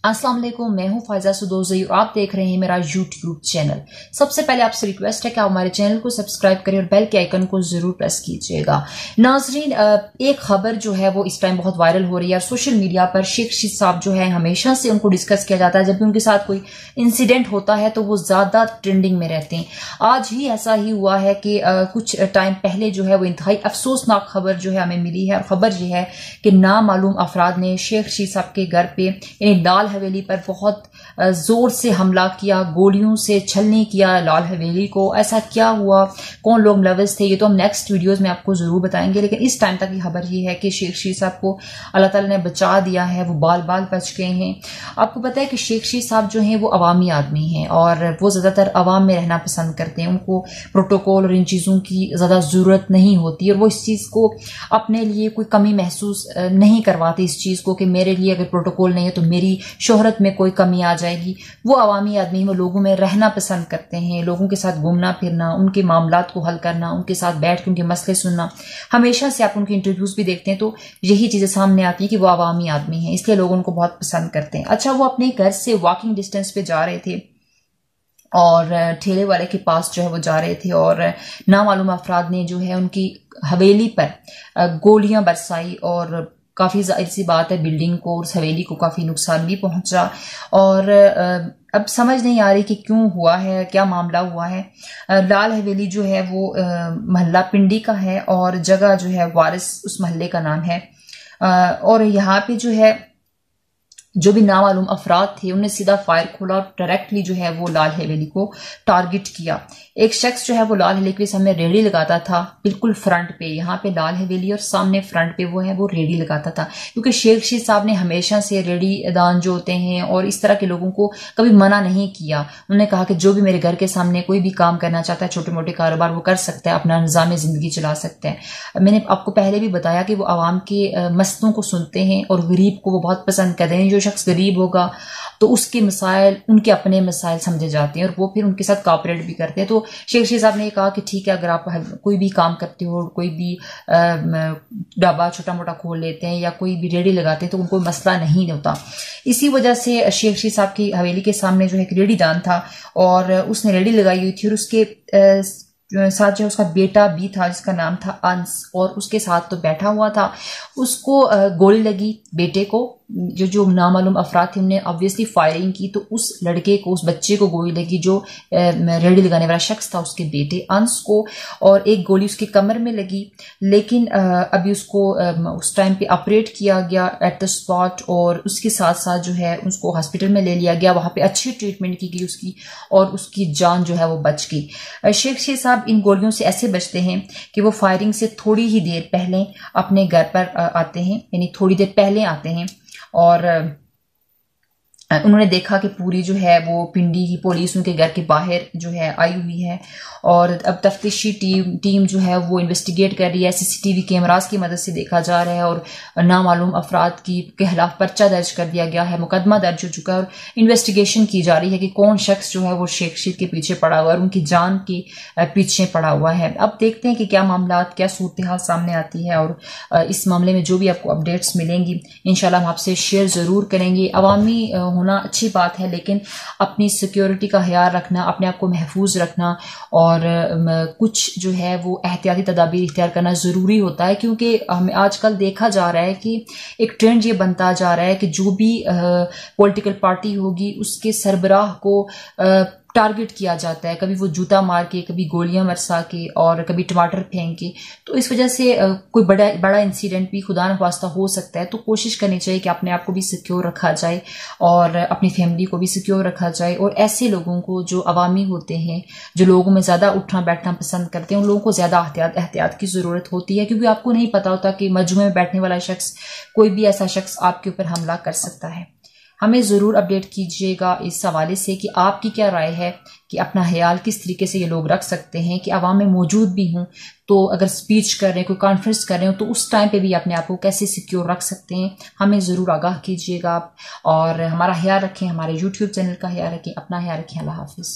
अस्सलाम वालेकुम, मैं हूं फायजा सदोज़ई और आप देख रहे हैं मेरा यूट्यूब चैनल। सबसे पहले आपसे रिक्वेस्ट है कि आप हमारे चैनल को सब्सक्राइब करें और बेल के आइकन को जरूर प्रेस कीजिएगा। नाजरीन, एक खबर जो है वो इस टाइम बहुत वायरल हो रही है। सोशल मीडिया पर शेख रशीद साहब जो है हमेशा से उनको डिस्कस किया जाता है। जब भी उनके साथ कोई इंसिडेंट होता है तो वो ज्यादा ट्रेंडिंग में रहते हैं। आज ही ऐसा ही हुआ है कि कुछ टाइम पहले जो है वो इंतहाई अफसोसनाक खबर जो है हमें मिली है। और खबर ये है कि नामालूम अफराद ने शेख रशीद साहब के घर पे यानी लाल हवेली पर बहुत जोर से हमला किया, गोलियों से छलनी किया लाल हवेली को। ऐसा क्या हुआ, कौन लोग मुलव्वस थे, ये तो हम नेक्स्ट वीडियोस में आपको जरूर बताएंगे। लेकिन इस टाइम तक की खबर ये है कि शेख रशीद साहब को अल्लाह ताला ने बचा दिया है, वो बाल बाल बच गए हैं। आपको पता है कि शेख रशीद साहब जो हैं वो अवामी आदमी हैं और वो ज्यादातर अवाम में रहना पसंद करते हैं। उनको प्रोटोकॉल और इन चीजों की ज्यादा जरूरत नहीं होती और वो इस चीज को अपने लिए कोई कमी महसूस नहीं करवाते इस चीज को कि मेरे लिए अगर प्रोटोकॉल नहीं है तो मेरी शोहरत में कोई कमी आ जाएगी। वो अवामी आदमी, वो लोगों में रहना पसंद करते हैं, लोगों के साथ घूमना फिरना, उनके मामलात को हल करना, उनके साथ बैठ के उनके मसले सुनना। हमेशा से आप उनके इंटरव्यूज भी देखते हैं तो यही चीजें सामने आती है कि वो अवामी आदमी हैं, इसलिए लोग उनको बहुत पसंद करते हैं। अच्छा, वो अपने घर से वॉकिंग डिस्टेंस पे जा रहे थे और ठेले वाले के पास जो है वो जा रहे थे और नामालूम अफराद ने जो है उनकी हवेली पर गोलियां बरसाई और काफी जाहिर सी बात है बिल्डिंग को और हवेली को काफी नुकसान भी पहुंचा। और अब समझ नहीं आ रही कि क्यों हुआ है, क्या मामला हुआ है। लाल हवेली जो है वो मोहल्ला पिंडी का है और जगह जो है वारिस उस मोहल्ले का नाम है। और यहाँ पे जो है जो भी नामालूम अफराद थे उन्हें सीधा फायर खोला और डायरेक्टली जो है वो लाल हवेली को टारगेट किया। एक शख्स जो है वो लाल हवेली के सामने रेडी लगाता था, बिल्कुल फ्रंट पे, यहाँ पे लाल हवेली और सामने फ्रंट पे वो है वो रेडी लगाता था। क्योंकि शेख रशीद साहब ने हमेशा से रेडी दान जो होते हैं और इस तरह के लोगों को कभी मना नहीं किया। उन्होंने कहा कि जो भी मेरे घर के सामने कोई भी काम करना चाहता है, छोटे मोटे कारोबार, वो कर सकता है, अपना निजाम जिंदगी चला सकता है। मैंने आपको पहले भी बताया कि वो आवाम के मसलों को सुनते हैं और गरीब को वो बहुत पसंद करते हैं। जो शख्स गरीब होगा तो उसके मसाइल उनके अपने मसाइल समझे जाते हैं और वो फिर उनके साथ कोऑपरेट भी करते हैं। तो शेख रशीद साहब ने कहा कि ठीक है, अगर आप कोई भी काम करते हो, कोई भी ढाबा छोटा मोटा खोल लेते हैं या कोई भी रेडी लगाते हैं तो उनको मसला नहीं होता। इसी वजह से शेख रशीद साहब की हवेली के सामने जो है एक रेडी दान था और उसने रेडी लगाई हुई थी और उसके साथ जो उसका बेटा भी था जिसका नाम था अंस और उसके साथ तो बैठा हुआ था। उसको गोली लगी, बेटे को। जो नामालूम अफराद थे उन्होंने ऑब्वियसली फायरिंग की तो उस लड़के को, उस बच्चे को गोली लगी जो रेडी लगाने वाला शख्स था, उसके बेटे अंस को, और एक गोली उसके कमर में लगी। लेकिन अभी उसको उस टाइम पे ऑपरेट किया गया एट द स्पॉट और उसके साथ साथ जो है उसको हॉस्पिटल में ले लिया गया। वहां पे अच्छी ट्रीटमेंट की गई उसकी और उसकी जान जो है वो बच गई। शेख रशीद साहब इन गोलियों से ऐसे बचते हैं कि वो फायरिंग से थोड़ी ही देर पहले अपने घर पर आते हैं, यानी थोड़ी देर पहले आते हैं और उन्होंने देखा कि पूरी जो है वो पिंडी की पुलिस उनके घर के बाहर जो है आई हुई है और अब तफ्तीशी टीम जो है वो इन्वेस्टिगेट कर रही है। सीसीटीवी कैमरास की मदद से देखा जा रहा है और नामालूम अफराद के खिलाफ पर्चा दर्ज कर दिया गया है, मुकदमा दर्ज हो चुका है और इन्वेस्टिगेशन की जा रही है कि कौन शख्स जो है वो शेख रशीद के पीछे पड़ा हुआ है और उनकी जान के पीछे पड़ा हुआ है। अब देखते हैं कि क्या मामला, क्या सूरत हाल सामने आती है और इस मामले में जो भी आपको अपडेट्स मिलेंगी इंशाल्लाह हम आपसे शेयर जरूर करेंगे। अवामी होना अच्छी बात है लेकिन अपनी सिक्योरिटी का ख्याल रखना, अपने आप को महफूज रखना और कुछ जो है वो एहतियाती तदाबीर इख्तियार करना जरूरी होता है। क्योंकि हमें आजकल देखा जा रहा है कि एक ट्रेंड ये बनता जा रहा है कि जो भी पॉलिटिकल पार्टी होगी उसके सरबराह को टारगेट किया जाता है, कभी वो जूता मार के, कभी गोलियां बरसा के और कभी टमाटर फेंक के। तो इस वजह से कोई बड़ा इंसिडेंट भी खुदा न ख्वास्ता हो सकता है। तो कोशिश करनी चाहिए कि अपने आप को भी सिक्योर रखा जाए और अपनी फैमिली को भी सिक्योर रखा जाए। और ऐसे लोगों को जो अवामी होते हैं, जो लोगों में ज्यादा उठना बैठना पसंद करते हैं, उन लोगों को ज्यादा एहतियात की जरूरत होती है। क्योंकि आपको नहीं पता होता कि मजमे में बैठने वाला शख्स, कोई भी ऐसा शख्स आपके ऊपर हमला कर सकता है। हमें जरूर अपडेट कीजिएगा इस हवाले से कि आपकी क्या राय है कि अपना ख्याल किस तरीके से ये लोग रख सकते हैं कि अवाम में मौजूद भी हों तो अगर स्पीच कर रहे हैं, कोई कॉन्फ्रेंस कर रहे हो तो उस टाइम पे भी अपने आप को कैसे सिक्योर रख सकते हैं। हमें जरूर आगाह कीजिएगा आप और हमारा ख्याल रखें, हमारे यूट्यूब चैनल का ख्याल रखें, अपना ख्याल रखें। अल्लाह हाफिज।